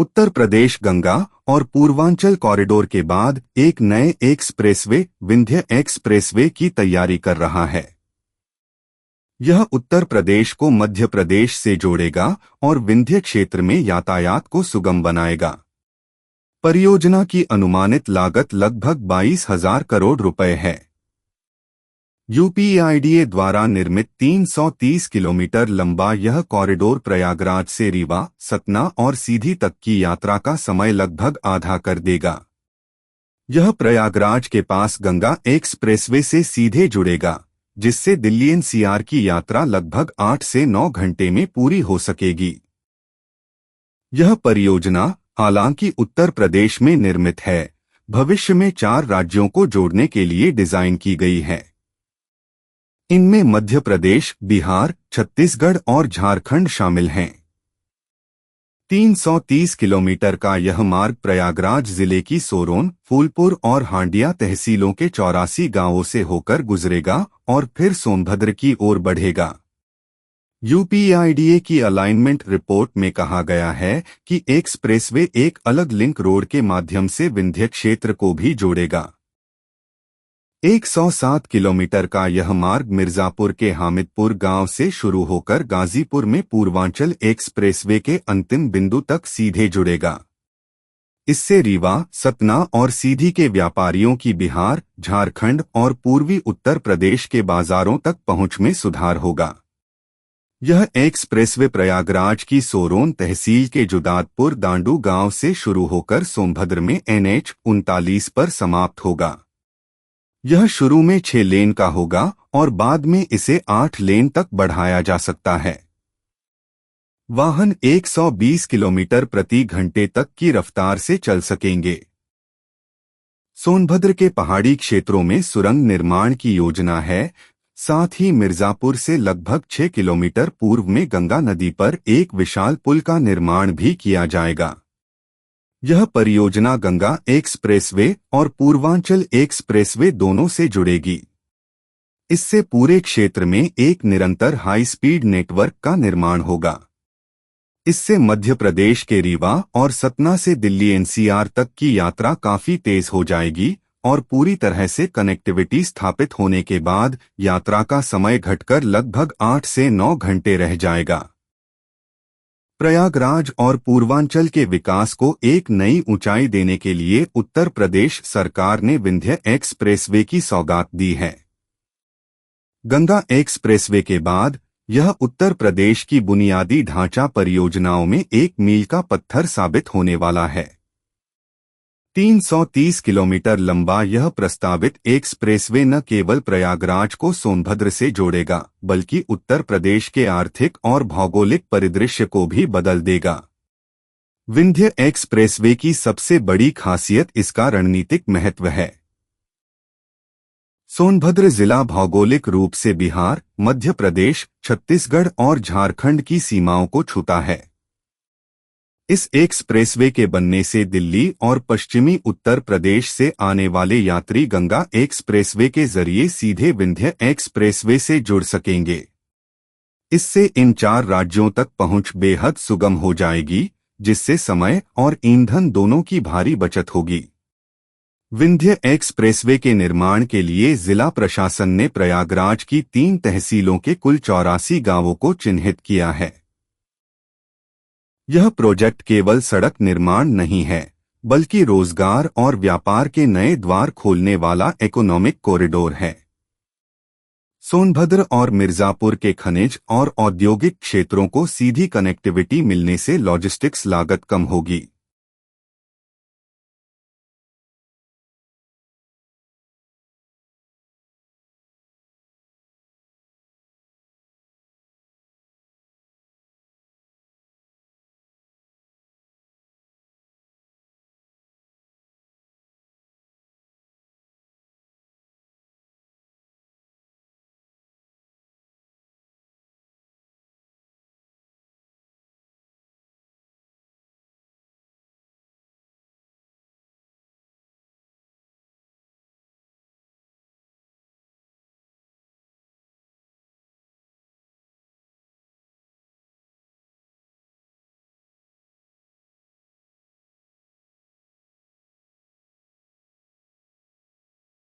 उत्तर प्रदेश गंगा और पूर्वांचल कॉरिडोर के बाद एक नए एक्सप्रेसवे विंध्य एक्सप्रेसवे की तैयारी कर रहा है। यह उत्तर प्रदेश को मध्य प्रदेश से जोड़ेगा और विंध्य क्षेत्र में यातायात को सुगम बनाएगा। परियोजना की अनुमानित लागत लगभग 22,000 करोड़ रुपए है। यूपीआईडीए द्वारा निर्मित 330 किलोमीटर लंबा यह कॉरिडोर प्रयागराज से रीवा, सतना और सीधी तक की यात्रा का समय लगभग आधा कर देगा। यह प्रयागराज के पास गंगा एक्सप्रेसवे से सीधे जुड़ेगा, जिससे दिल्ली एनसीआर की यात्रा लगभग 8 से 9 घंटे में पूरी हो सकेगी। यह परियोजना हालांकि उत्तर प्रदेश में निर्मित है, भविष्य में 4 राज्यों को जोड़ने के लिए डिजाइन की गई है। इनमें मध्य प्रदेश, बिहार, छत्तीसगढ़ और झारखंड शामिल हैं। 330 किलोमीटर का यह मार्ग प्रयागराज जिले की सोरोन, फूलपुर और हांडिया तहसीलों के 84 गांवों से होकर गुजरेगा और फिर सोनभद्र की ओर बढ़ेगा। यूपीआईडीए की अलाइनमेंट रिपोर्ट में कहा गया है कि एक्सप्रेसवे एक अलग लिंक रोड के माध्यम से विंध्य क्षेत्र को भी जोड़ेगा। 107 किलोमीटर का यह मार्ग मिर्जापुर के हामिदपुर गांव से शुरू होकर गाजीपुर में पूर्वांचल एक्सप्रेसवे के अंतिम बिंदु तक सीधे जुड़ेगा। इससे रीवा, सतना और सीधी के व्यापारियों की बिहार, झारखंड और पूर्वी उत्तर प्रदेश के बाजारों तक पहुंच में सुधार होगा। यह एक्सप्रेसवे प्रयागराज की सोरोन तहसील के जुदातपुर दांडू गांव से शुरू होकर सोनभद्र में NH 39 पर समाप्त होगा। यह शुरू में 6 लेन का होगा और बाद में इसे 8 लेन तक बढ़ाया जा सकता है। वाहन 120 किलोमीटर प्रति घंटे तक की रफ्तार से चल सकेंगे। सोनभद्र के पहाड़ी क्षेत्रों में सुरंग निर्माण की योजना है। साथ ही मिर्जापुर से लगभग 6 किलोमीटर पूर्व में गंगा नदी पर एक विशाल पुल का निर्माण भी किया जाएगा। यह परियोजना गंगा एक्सप्रेसवे और पूर्वांचल एक्सप्रेसवे दोनों से जुड़ेगी। इससे पूरे क्षेत्र में एक निरंतर हाई स्पीड नेटवर्क का निर्माण होगा। इससे मध्य प्रदेश के रीवा और सतना से दिल्ली एनसीआर तक की यात्रा काफी तेज हो जाएगी और पूरी तरह से कनेक्टिविटी स्थापित होने के बाद यात्रा का समय घटकर लगभग 8 से 9 घंटे रह जाएगा। प्रयागराज और पूर्वांचल के विकास को एक नई ऊंचाई देने के लिए उत्तर प्रदेश सरकार ने विंध्य एक्सप्रेसवे की सौगात दी है। गंगा एक्सप्रेसवे के बाद यह उत्तर प्रदेश की बुनियादी ढांचा परियोजनाओं में एक मील का पत्थर साबित होने वाला है। 330 किलोमीटर लंबा यह प्रस्तावित एक्सप्रेसवे न केवल प्रयागराज को सोनभद्र से जोड़ेगा, बल्कि उत्तर प्रदेश के आर्थिक और भौगोलिक परिदृश्य को भी बदल देगा। विंध्य एक्सप्रेसवे की सबसे बड़ी खासियत इसका रणनीतिक महत्व है। सोनभद्र जिला भौगोलिक रूप से बिहार, मध्य प्रदेश, छत्तीसगढ़ और झारखंड की सीमाओं को छूता है। इस एक्सप्रेसवे के बनने से दिल्ली और पश्चिमी उत्तर प्रदेश से आने वाले यात्री गंगा एक्सप्रेसवे के जरिए सीधे विंध्य एक्सप्रेसवे से जुड़ सकेंगे। इससे इन 4 राज्यों तक पहुंच बेहद सुगम हो जाएगी, जिससे समय और ईंधन दोनों की भारी बचत होगी। विंध्य एक्सप्रेसवे के निर्माण के लिए जिला प्रशासन ने प्रयागराज की 3 तहसीलों के कुल 84 गांवों को चिन्हित किया है। यह प्रोजेक्ट केवल सड़क निर्माण नहीं है, बल्कि रोजगार और व्यापार के नए द्वार खोलने वाला इकोनॉमिक कॉरिडोर है। सोनभद्र और मिर्जापुर के खनिज और औद्योगिक क्षेत्रों को सीधी कनेक्टिविटी मिलने से लॉजिस्टिक्स लागत कम होगी।